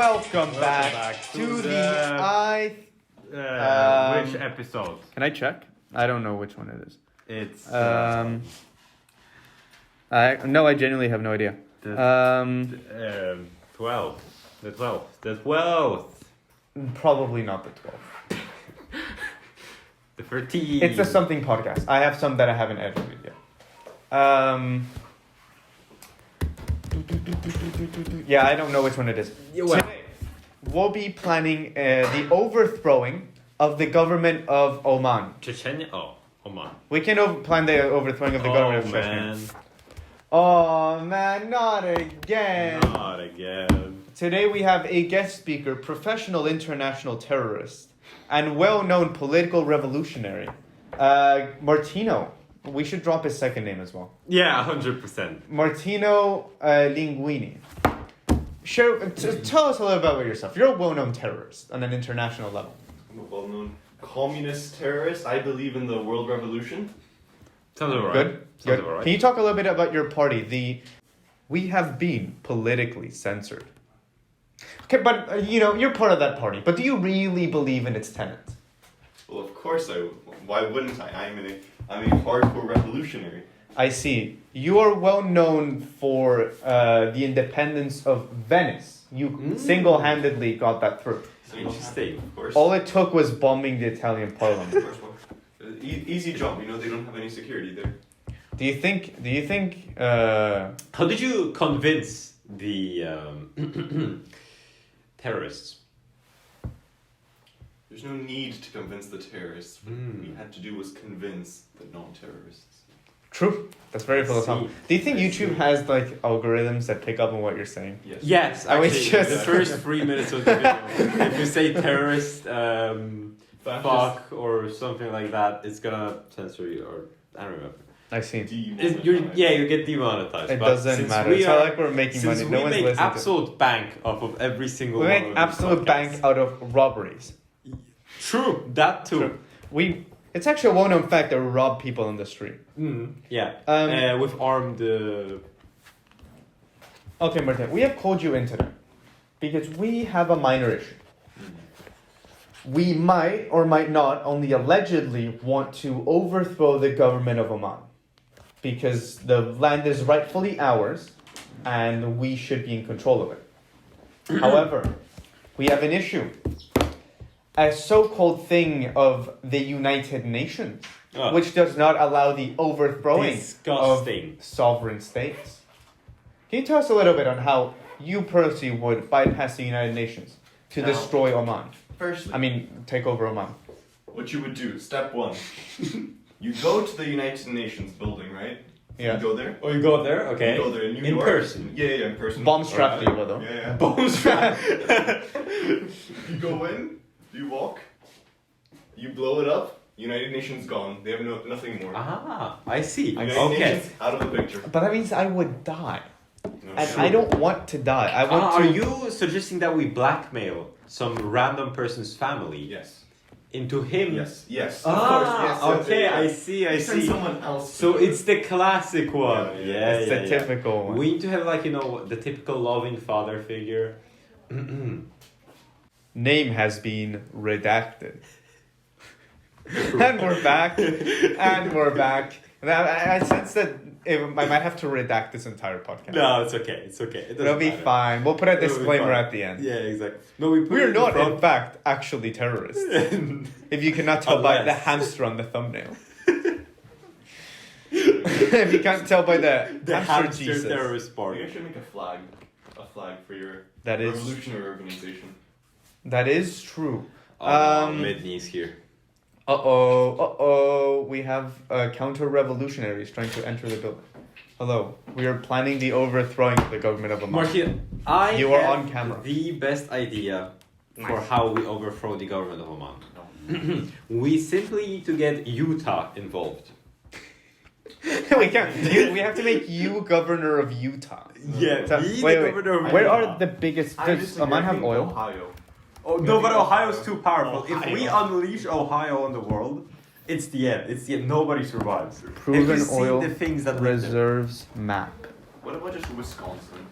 Welcome back to the which episode? Can I check? I don't know which one it is. It's I genuinely have no idea. 12. The 12th. Probably not the 12th. The 13th. It's the something podcast. I have some that I haven't edited yet. Yeah, I don't know which one it is. Today, we'll be planning the overthrowing of the government of Oman. Chechnya? Oh, Oman. We can plan the overthrowing of the government of Chechnya. Oh man, not again. Not again. Today we have a guest speaker, professional international terrorist, and well-known political revolutionary, Martino. We should drop his second name as well. Yeah, 100%. Martino Linguini. Tell us a little about yourself. You're a well-known terrorist on an international level. I'm a well-known communist terrorist. I believe in the world revolution. Sounds alright. Good. Sounds alright. Can you talk a little bit about your party? We have been politically censored. Okay, but you're part of that party. But do you really believe in its tenets? Well, of course I would. Why wouldn't I? I'm a hardcore revolutionary. I see. You are well known for the independence of Venice. You single-handedly got that through. Interesting. Of course. All it took was bombing the Italian parliament. Of course. Easy job. They don't have any security there. Do you think? How did you convince the terrorists? There's no need to convince the terrorists. What we had to do was convince the non-terrorists. True. That's very philosophical. Do you think YouTube has algorithms that pick up on what you're saying? Yes. Yes, I was actually, just- the first 3 minutes of the video, if you say terrorist, fuck, or something like that, it's gonna censor you, or I don't remember. I see. You get demonetized. It but doesn't since matter. we It's not like we're making since money. No we one's make listening absolute bank off of every single we one make of absolute these bank podcasts. out of robberies. True, that too. True. It's actually a well-known fact that we rob people in the street. Yeah. With armed. Okay, Martin, we have called you in today because we have a minor issue. We might or might not only allegedly want to overthrow the government of Oman because the land is rightfully ours and we should be in control of it. However, we have an issue. A so-called thing of the United Nations, which does not allow the overthrowing of sovereign states. Can you tell us a little bit on how you personally would bypass the United Nations to destroy Oman? Firstly, Take over Oman. what you would do, step one. You go to the United Nations building, right? Yeah. You go there. Oh, you go there? Okay. You go there in New In York. person. Yeah, in person. Bomb strapped to you, though. Yeah. Bomb strap. You go in, you walk, you blow it up, United Nations gone. They have nothing more. I see. United Nations out of the picture. But that means I would die. No, And sure. I don't want to die. I want Are to... you suggesting that we blackmail some random person's family Yes. into him? Yes. Of course. Yes. Okay, yes. I see. Send someone else. So to do it's the classic one. Yeah. It's the typical one. We need to have the typical loving father figure. Name has been redacted. And we're back. I sense that I might have to redact this entire podcast. No, it's okay. It's okay. It'll be fine. We'll put a disclaimer at the end. Yeah, exactly. No, We're not, in fact, actually terrorists. If you cannot tell by the hamster on the thumbnail. If you can't tell by the hamster Jesus. terrorist You party. should make a flag for your That is- revolutionary organization. That is true. Mid-knees here. We have counter-revolutionaries trying to enter the building. Hello. We are planning the overthrowing of the government of Oman. Martin, You are on camera. The best idea for how we overthrow the government of Oman. We simply need to get Utah involved. We can't. We have to make you governor of Utah. Yeah, Where are the biggest... Does Oman have oil? Ohio. Oh, no, but Ohio's too powerful. If we unleash Ohio on the world, it's the end. It's the end. Nobody survives. Proven Have you seen oil the things that reserves map. What about just Wisconsin?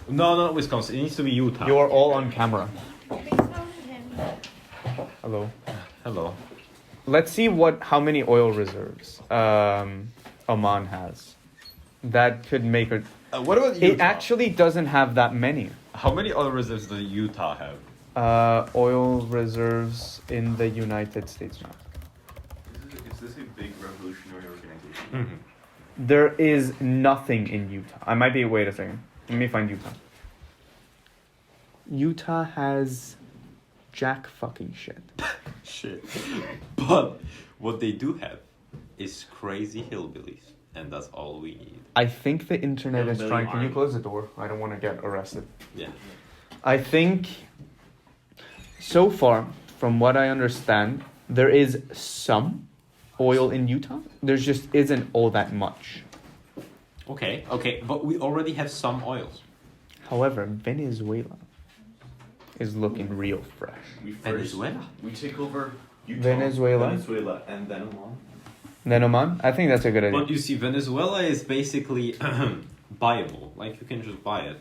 No, not Wisconsin. It needs to be Utah. You are all on camera. Please tell him. Hello. Hello. Let's see how many oil reserves Oman has. That could make it. What about Utah? It actually doesn't have that many. How many oil reserves does Utah have? Oil reserves in the United States now. Is this a big revolutionary organization? Mm-hmm. There is nothing in Utah. I might be. Wait a second. Let me find Utah. Utah has jack fucking shit. Shit. But what they do have is crazy hillbillies, and that's all we need. I think the internet is Hillbilly trying. Can you army. close the door? I don't want to get arrested. Yeah. I think so far, from what I understand, there is some oil in Utah. There just isn't all that much. Okay, but we already have some oils. However, Venezuela is looking real fresh. We first, Venezuela? We take over Utah, Venezuela. and then Oman. Then Oman? I think that's a good idea. But you see, Venezuela is basically buyable. Like, you can just buy it.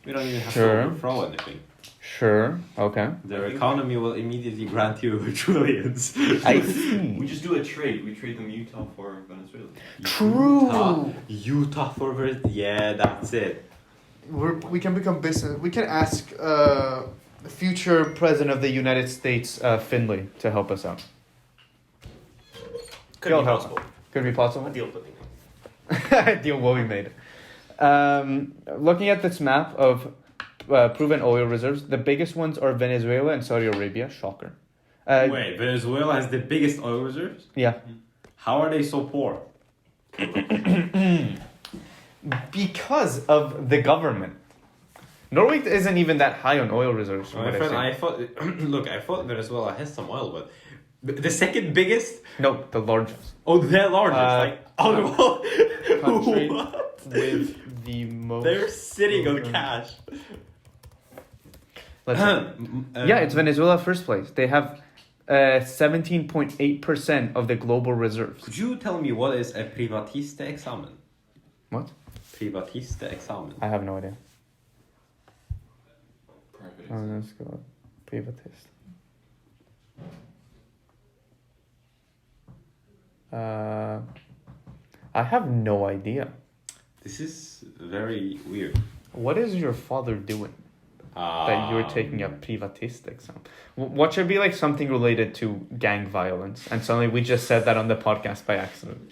We don't even have Sure. to overthrow anything. Sure, okay. Their economy will immediately grant you trillions. I see. We just do a trade. We trade them Utah for Venezuela. True. Utah for yeah, that's it. We can become business. We can ask the future president of the United States, Finley, to help us out. Could He'll be help. possible. Could be possible. A deal will be made. Deal will be made. Looking at this map of proven oil reserves, the biggest ones are Venezuela and Saudi Arabia. Shocker. Wait, Venezuela has the biggest oil reserves? Yeah. How are they so poor? Because of the government. Norway isn't even that high on oil reserves. From My what friend, I've I thought. Look, I thought Venezuela has some oil, but the second biggest. seen. No, the largest. Oh, they're largest. Country What? with the most. They're sitting on proven- cash. Let's see. Yeah, it's Venezuela first place. They have 17.8% of the global reserves. Could you tell me what is a privatiste examen? What? Privatiste examen. I have no idea. Private. Let's go. Privatist. I have no idea. This is very weird. What is your father doing that you're taking a privatist exam? What should be like something related to gang violence? And suddenly we just said that on the podcast by accident.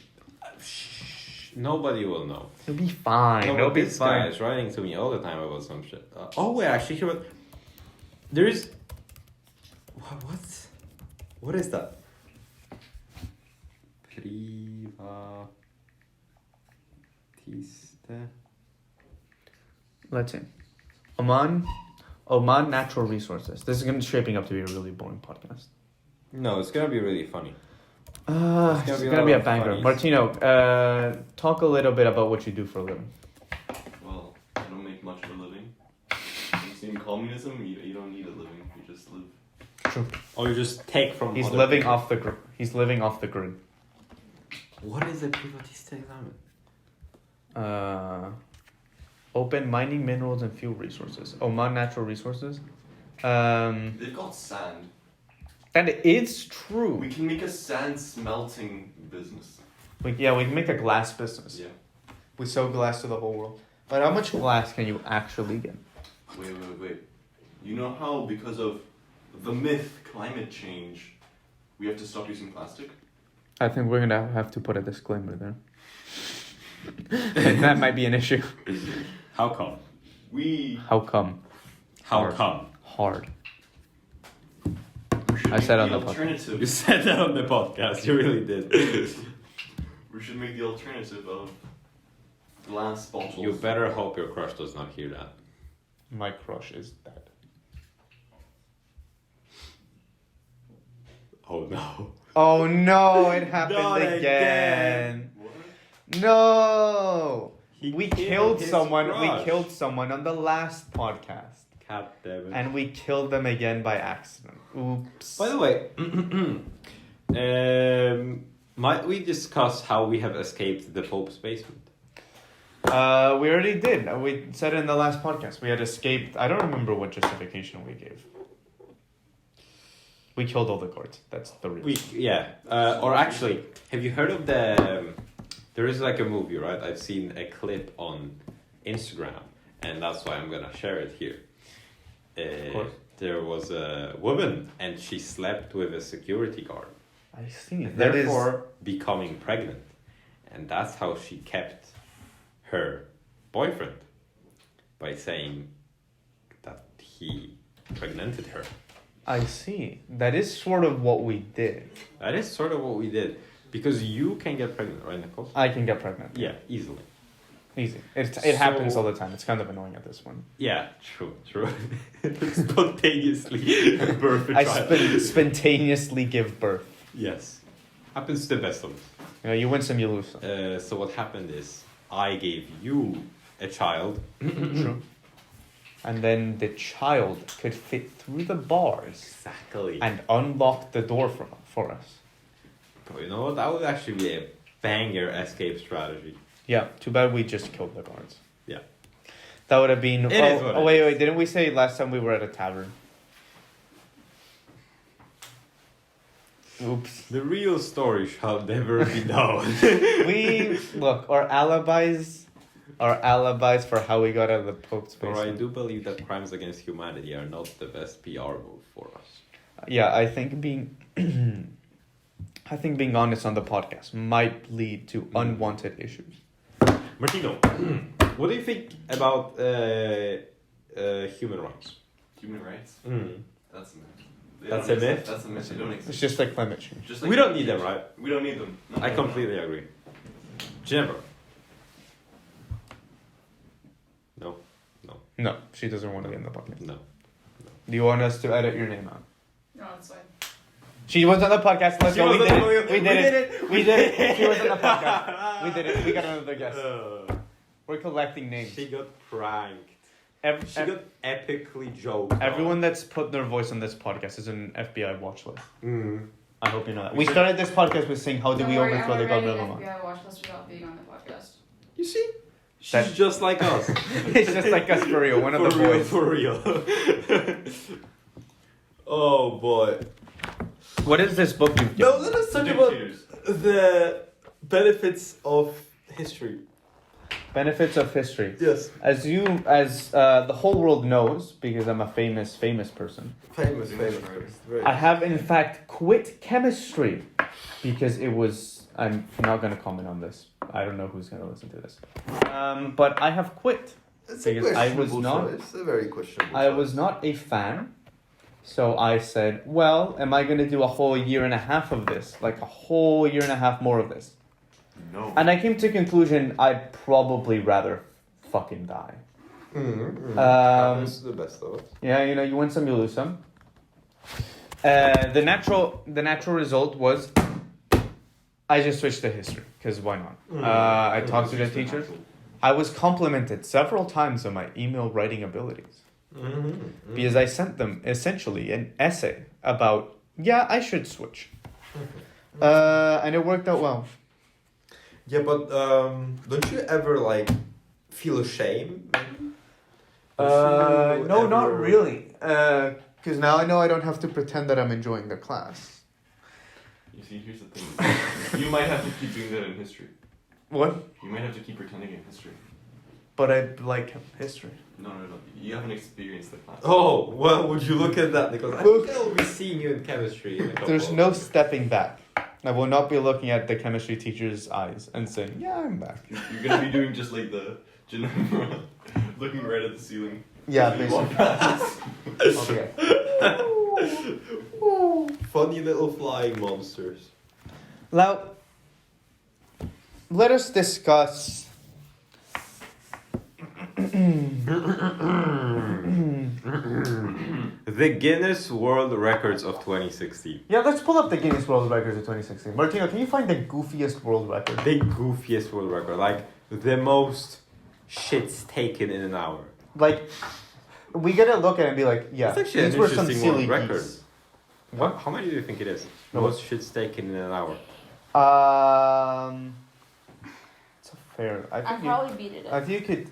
Nobody will know. It'll be fine. No, It'll but be this guy fine. is writing to me all the time about some shit. Wait, actually, here, there is. What is that? Privatiste. Let's see. Oman Natural Resources. This is going to shaping up to be a really boring podcast. No, it's gonna be really funny. It's be a gonna be lot a of banger. funnies. Martino, talk a little bit about what you do for a living. Well, I don't make much of a living. In communism, you don't need a living. You just live. True. Or you just take from. He's other living people. off the grid. He's living off the grid. What is a privatiste examen? Open mining, minerals, and fuel resources. Oman Natural Resources. They've got sand. And it's true. We can make a sand smelting business. We can make a glass business. Yeah. We sell glass to the whole world. But how much glass can you actually get? Wait. You know how because of the myth climate change, we have to stop using plastic? I think we're gonna have to put a disclaimer there. And that might be an issue. How come? How come? How Hard. come? Hard. We should I make said on the alternative. You said that on the podcast. You really did. We should make the alternative of glass bottles. You better hope your crush does not hear that. My crush is dead. Oh no. Oh no, it happened Not again. again. What? No. He We killed killed his someone. crush. We killed someone on the last podcast. God damn it. And we killed them again by accident. Oops. By the way, might we discuss how we have escaped the Pope's basement? We already did. We said it in the last podcast. We had escaped. I don't remember what justification we gave. We killed all the guards. That's the reason. Or actually, have you heard of the? There is like a movie, right? I've seen a clip on Instagram, and that's why I'm gonna share it here. Of course. There was a woman, and she slept with a security guard. I see. And That therefore becoming pregnant, and that's how she kept her boyfriend by saying that he pregnanted her. I see. That is sort of what we did. That is sort of what we did, because you can get pregnant, right, Nicole? I can get pregnant. Yeah, easily. Easy. It happens all the time. It's kind of annoying at this point. Yeah, true. Spontaneously birth a child. I spontaneously give birth. Yes. Happens to the best of us. You know, you win some, you lose some. So what happened is, I gave you a child. True. And then the child could fit through the bars. Exactly. And unlock the door for us. But you know what? That would actually be a banger escape strategy. Yeah, too bad we just killed the guards. Yeah. That would have been... Wait, didn't we say last time we were at a tavern? Oops. The real story shall never be known. Our alibis for how we got out of the Pope's basement. Or I do believe that crimes against humanity are not the best PR move for us. Yeah, I think being honest on the podcast might lead to unwanted issues. Martino, what do you think about human rights? Human rights? Mm. That's a myth. That's a myth? That's a myth. They don't exist. It's just like climate change. Just like We don't need them, right? We don't need them. No, I completely agree. Jennifer. No, she doesn't want to be in the podcast. No. Do you want us to edit your name out? No, it's fine. She was on the podcast. Let's go. We did it. We did it. She was on the podcast. We did it. We got another guest. We're collecting names. She got pranked. She got epically joked. Everyone that's put their voice on this podcast is an FBI watch list. Mm. I hope you know that. We started this podcast with saying, how do we overthrow the government of Oman? FBI watch list without being on the podcast. You see? She's just like us. It's just like us for real. One of the boys. For real. Oh boy. What is this book you've No, given? let us talk about the benefits of history. Benefits of history. Yes. As the whole world knows, because I'm a famous person. Famous. I have in fact quit chemistry because it was. I'm not gonna comment on this. I don't know who's gonna listen to this. But I have quit because I was not. It's a very questionable. I was not a fan. So I said, well, am I gonna do a whole year and a half of this? Like a whole year and a half more of this? No. And I came to the conclusion I'd probably rather fucking die. Happens to the best of us. Yeah, you win some, you lose some. The natural result was I just switched to history because why not? I talked to the teachers. I was complimented several times on my email writing abilities because I sent them essentially an essay about I should switch, and it worked out well. Yeah, but don't you ever feel ashamed? No, not really. Because now I know I don't have to pretend that I'm enjoying the class. You see, here's the thing. You might have to keep doing that in history. What? You might have to keep pretending in history. But I like history. No. You haven't experienced the class. Oh, well, would you look at that? Because I think I'll be seeing you in chemistry in a couple There's of no years. stepping back. I will not be looking at the chemistry teacher's eyes and saying, yeah, I'm back. You're gonna be doing just like the Geneva, looking right at the ceiling. Yeah, As you walk basically. past. Okay. Funny little flying monsters. Now, let us discuss... The Guinness World Records of 2016. Yeah, let's pull up the Guinness World Records of 2016. Martino, can you find the goofiest world record? The goofiest world record. Like, the most shits taken in an hour. Like, we gotta look at it and be like, yeah, It's actually these an were some interesting silly world record. geese. What? How many do you think it is? No. Most shits taken in an hour. It's a fair. I I think you, probably beat it I up. think you could.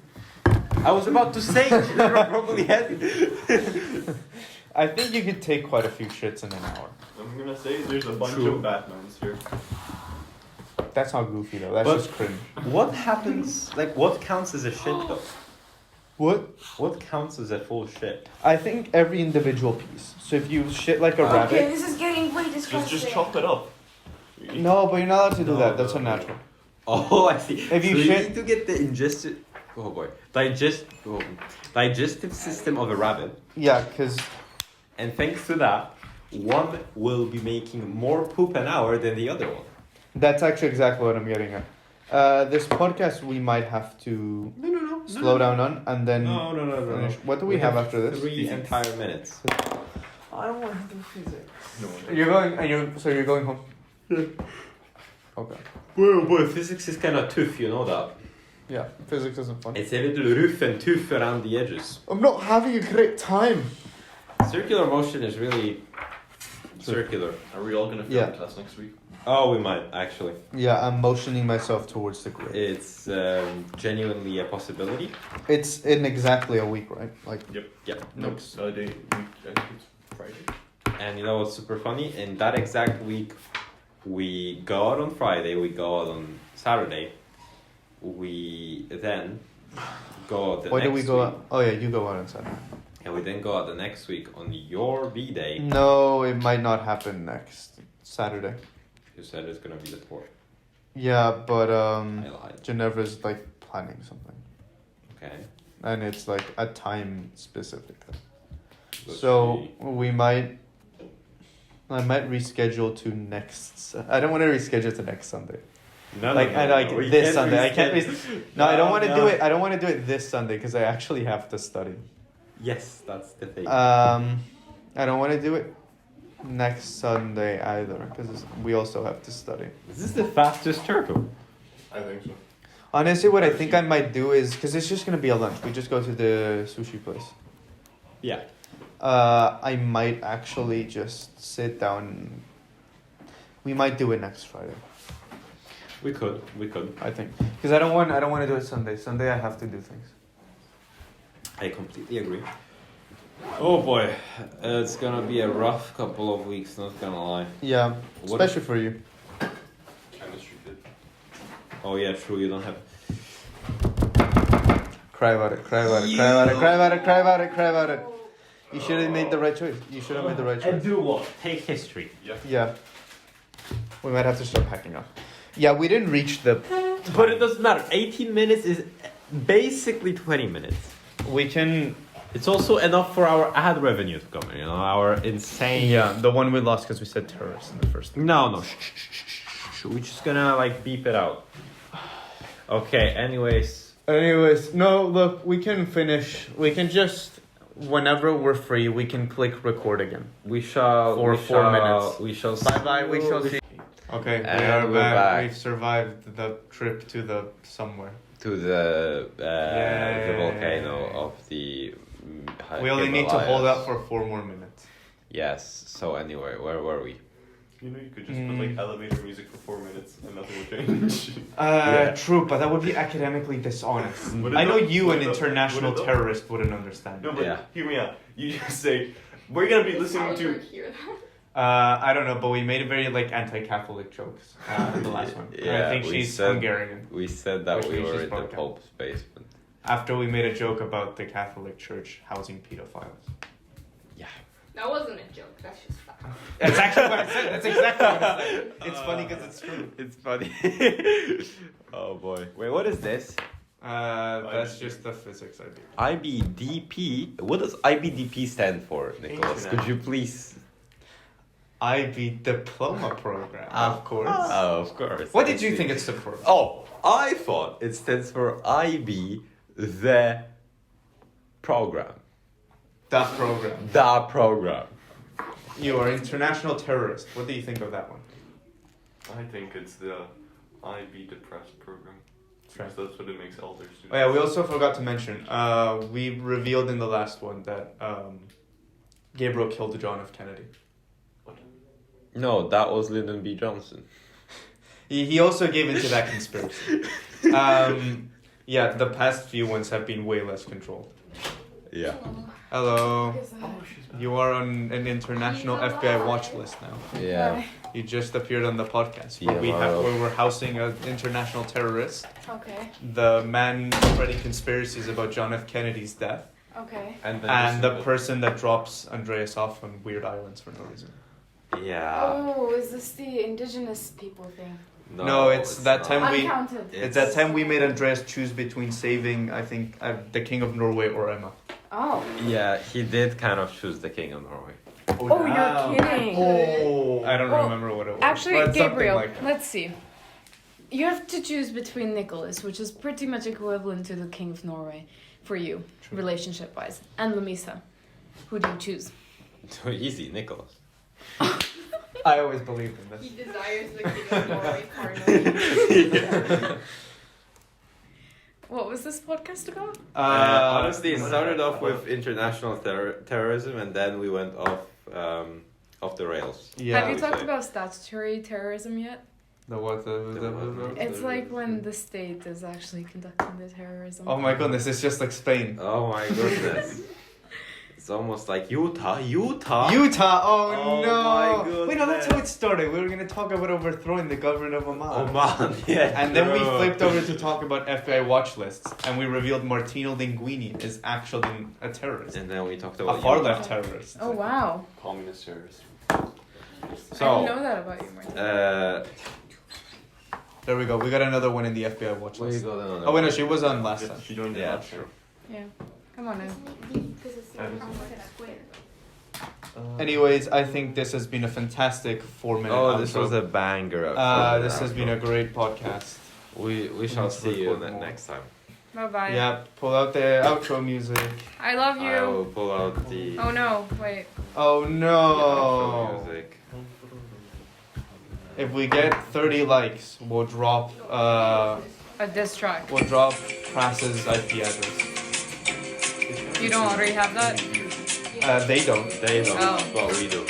I was about to say, you never probably had it. I think you could take quite a few shits in an hour. I'm gonna say there's a bunch True. of Batmans here. That's not goofy though. That's But- just cringe. What happens, like, what counts as a shit though? What? What counts as a full shit? I think every individual piece. So if you shit like a Okay, rabbit. this is getting way disgusting. Just chop it up. No, but you're not allowed to do No, that. That's no, unnatural. Oh, I see. If you so shit- you need to get the digestive system of a rabbit, Yeah, because and thanks to that, one will be making more poop an hour than the other one. that's actually exactly what I'm getting at. This podcast we might have to No. slow down on and then No. finish. What do we have after this? 3 entire minutes. I don't want to do physics. No. You're going, and you're going home. Okay. Well, boy, physics is kind of tough, you know that. Yeah, physics isn't fun. It's a little rough and tough around the edges. I'm not having a great time. Circular motion is really circular. Are we all gonna film Yeah. class next week? Oh, we might actually. Yeah, I'm motioning myself towards the grid. It's genuinely a possibility. It's in exactly a week, right? Like, Yep. Next day, I think it's Friday. And you know what's super funny? In that exact week, we go out on Friday, we go out on Saturday, we then go out the why next do we go week, out? Oh yeah, you go out on Saturday. and we then go out the next week on your B-Day. No, it might not happen next Saturday. You said it's gonna be the 4th. Yeah, but I lied. Ginevra's like planning something, Okay. and it's like a time specific. Let's So see. I might reschedule to next. I don't want to reschedule to next Sunday. No, Like no, I no, like no, we this can't Sunday. I can't. reschedule. No, I don't want to No. do it. I don't want to do it this Sunday because I actually have to study. Yes, that's the thing. I don't want to do it next Sunday either because we also have to study. Is this the fastest turtle? I think so. Honestly, what I think I might do is because it's just gonna be a lunch. We just go to the sushi place. Yeah. I might actually just sit down. We might do it next Friday. We could. I think because I don't want to do it Sunday. Sunday I have to do things. I completely agree. Oh boy, it's gonna be a rough couple of weeks, not gonna lie. Yeah, What- especially for you. Chemistry did. Oh yeah, true, you don't have... Cry about it. Cry about it. Cry about it. Cry about it. Cry about it. Cry about it. You should have made the right choice. You should have made the right choice. do what? Take history. Yeah. We might have to start packing up. Yeah, we didn't reach the. But it doesn't matter, 18 minutes is basically 20 minutes. We can. It's also enough for our ad revenue to come in, you know, our insane... Yeah, the one we lost because we said terrorists in the first. No, shh. We're just gonna, like, beep it out. Okay, anyways. No, look, we can finish. We can just, whenever we're free, we can click record again. We shall... For we 4 shall- minutes. We shall... Bye bye, we shall see. Okay, And we're back. We've survived the trip to the somewhere. To the Yay. volcano of the... We only need to hold Himalayas. out for 4 more minutes. Yes, so anyway, where were we? You know, you could just put like elevator music for 4 minutes and nothing will change. Yeah. True, but that would be academically dishonest. Would it I know though? you, Would an it though? international Would it though? terrorist, wouldn't understand. No, but Yeah. hear me out. You just say, we're gonna be How listening would to. you hear that? I don't know, but we made very like anti-Catholic jokes in the last one. And Yeah, I think we she's said- Hungarian. We said that Which we means were she's in the broken. Pope's basement. After we made a joke about the Catholic Church housing pedophiles. Yeah. That wasn't a joke. That's just fact. That's actually what I said. That's exactly what I said. It's funny because it's true. It's funny. Oh boy. Wait, what is this? That's just the physics I do. IBDP. What does IBDP stand for, Nicholas? Could you please? IB diploma program, of course. Oh, of course. What did you think it stood for? Oh, I thought it stands for IB, the program. That program. The program. You are international terrorist. What do you think of that one? I think it's the IB Depressed program. Right. Because that's what it makes elder students. Oh yeah, we also forgot to mention. We revealed in the last one that Gabriel killed John F. Kennedy. What? No, that was Lyndon B. Johnson. He also gave into that conspiracy. Yeah, the past few ones have been way less controlled. Yeah. Hello. Oh, she's back. You are on an international FBI watch list now. Yeah. You just appeared on the podcast Yeah, where we're housing an international terrorist, Okay. the man spreading conspiracies about John F. Kennedy's death, Okay. and the person that drops Andreas off on weird islands for no reason. Yeah. Oh, is this the indigenous people thing? No, it's that not. time we- Uncounted. It's that time we made Andreas choose between saving, I think, the King of Norway or Emma. Oh. Yeah, he did kind of choose the King of Norway. Oh, you're kidding. Oh, I don't Well, remember what it was. Actually, but something Gabriel, like that. let's see. You have to choose between Nicholas, which is pretty much equivalent to the King of Norway for you, True. relationship-wise, and Lamisa. Who do you choose? So easy, Nicholas. I always believed in He this. desires the King of Norway carnally. What was this podcast about? Honestly, it started off with international terrorism, and then we went off the rails. Yeah. Have you we talked say. about statutory terrorism yet? The what? The It's like when the state is actually conducting the terrorism. Oh my goodness, it's just like Spain. Oh my goodness. It's almost like Utah. Utah! Oh, Oh no! my Wait, no, that's goodness. how it started. We were going to talk about overthrowing the government of Oman. Oman, yeah. And then we true. flipped over to talk about FBI watch lists, and we revealed Martino Linguini is actually a terrorist. And then we talked A about far Utah. left terrorist. Oh wow. Communist terrorist. I didn't So, know that about you, Martin. There we go. We got another one in the FBI watch where you list. go then? Oh, wait, no, she was on last time. She joined the Yeah, watch. true. Yeah. Come on in. Anyways, I think this has been a fantastic 4-minute Oh, this outro. was a banger. Of This has been a great podcast. We shall Let's see you record more. next time. Bye bye. Yeah, pull out the outro music. I love you. I will pull out the Oh no, wait. Oh no! outro music. If we get 30 likes, we'll drop A diss track. Prass's IP address. You don't already have that? They don't. They don't, Oh. but we do.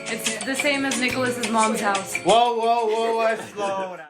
It's the same as Nicholas's mom's house. Whoa, slow down.